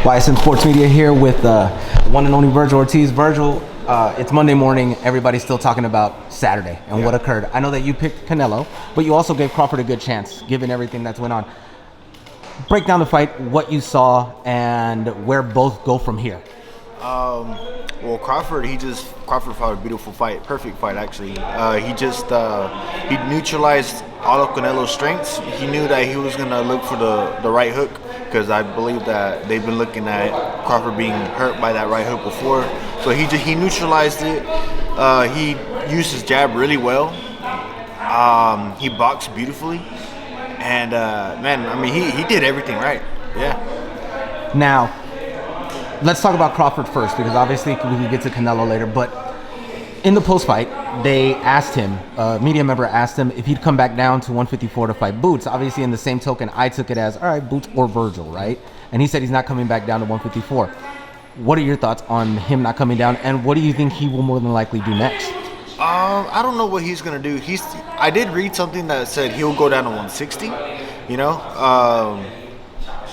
YSM Sports Media here with one and only Vergil Ortiz. Vergil, it's Monday morning. Everybody's still talking about Saturday and what occurred. I know that you picked Canelo, but you also gave Crawford a good chance, given everything that's went on. Break down the fight, what you saw, and where both go from here. Well, Crawford fought a beautiful fight, perfect fight actually. He neutralized all of Canelo's strengths. He knew that he was gonna look for the right hook, because I believe that they've been looking at Crawford being hurt by that right hook before. So he neutralized it. He used his jab really well. He boxed beautifully, and man, I mean he did everything right. Yeah. Now, let's talk about Crawford first, because obviously we can get to Canelo later. But in the post-fight, they asked him, a media member asked him if he'd come back down to 154 to fight Boots. Obviously, in the same token, I took it as, all right, Boots or Vergil, right? And he said he's not coming back down to 154. What are your thoughts on him not coming down, and what do you think he will more than likely do next? I don't know what he's gonna do. I did read something that said he'll go down to 160. You know.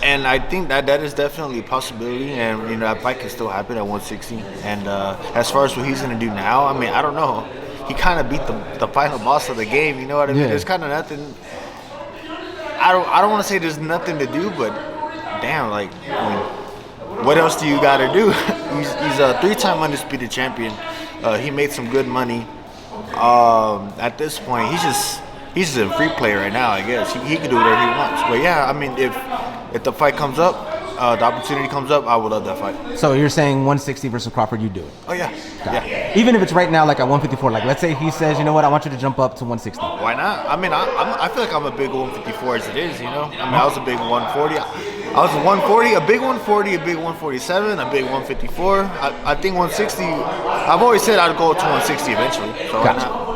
And I think that is definitely a possibility, and that fight can still happen at 160. And as far as what he's gonna do now, I mean, I don't know. He kind of beat the final boss of the game. You know what I mean? Yeah. There's kind of nothing. I don't want to say there's nothing to do, but damn, like, I mean, what else do you got to do? he's a 3-time undisputed champion. He made some good money. At this point, he's just a free player right now, I guess. He can do whatever he wants. But yeah, I mean, if the fight comes up, the opportunity comes up, I would love that fight. So you're saying 160 versus Crawford, you do it? Oh, yeah. Yeah. Even if it's right now like at 154, like let's say he says, you know what, I want you to jump up to 160. Why not? I mean, I feel like I'm a big 154 as it is, you know? I mean, I was a big 140. I was a 140, a big 140, a big 147, a big 154. I think 160, I've always said I'd go to 160 eventually. So Gotcha. Why not?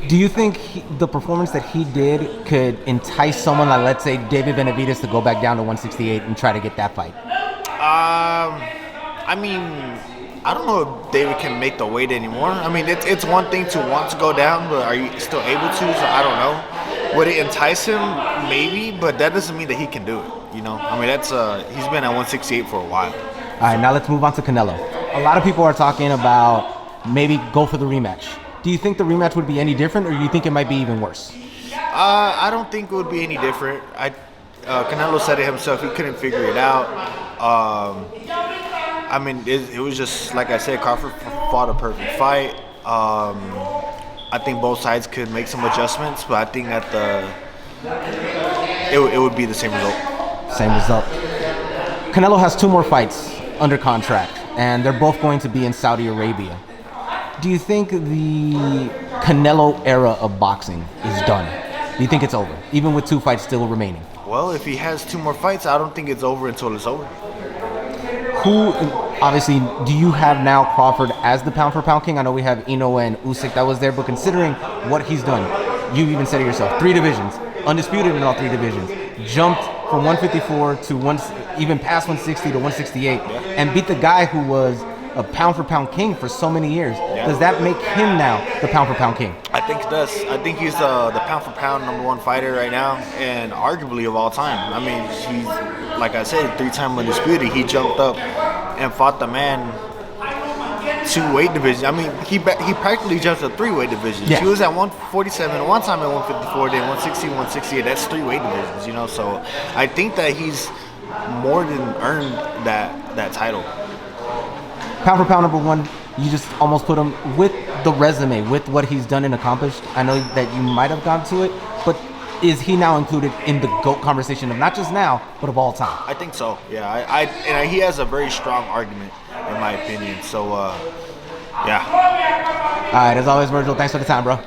Do you think the performance that he did could entice someone like, let's say, David Benavidez to go back down to 168 and try to get that fight? I mean, I don't know if David can make the weight anymore. I mean, it's one thing to want to go down, but are you still able to? So I don't know. Would it entice him? Maybe, but that doesn't mean that he can do it. You know, I mean, he's been at 168 for a while. All right, now let's move on to Canelo. A lot of people are talking about maybe go for the rematch. Do you think the rematch would be any different, or do you think it might be even worse? I don't think it would be any different. Canelo said it himself. He couldn't figure it out. I mean, it was just, like I said, Crawford fought a perfect fight. I think both sides could make some adjustments, but I think that it would be the same result. Same result. Canelo has 2 more fights under contract, and they're both going to be in Saudi Arabia. Do you think the Canelo era of boxing is done? Do you think it's over, even with 2 fights still remaining? Well, if he has 2 more fights, I don't think it's over until it's over. Who, obviously, do you have now Crawford as the pound-for-pound king? I know we have Inoue and Usyk that was there, but considering what he's done, you even said it yourself, 3 divisions, undisputed in all 3 divisions, jumped from 154 to even past 160 to 168, and beat the guy who was a pound-for-pound king for so many years. Yeah. Does that make him now the pound-for-pound king? I think it does. I think he's the pound-for-pound #1 fighter right now, and arguably of all time. I mean, he's, like I said, 3-time undisputed. He jumped up and fought the man 2 weight divisions. I mean, he practically jumped to 3 weight divisions. Yeah. He was at 147 one time at 154, then 160, 168. That's 3 weight divisions, you know. So I think that he's more than earned that title. Pound for pound #1, you just almost put him with the resume, with what he's done and accomplished. I know that you might have gone to it, but is he now included in the GOAT conversation of not just now, but of all time? I think so, yeah. He has a very strong argument, in my opinion. So, yeah. All right, as always, Vergil, thanks for the time, bro.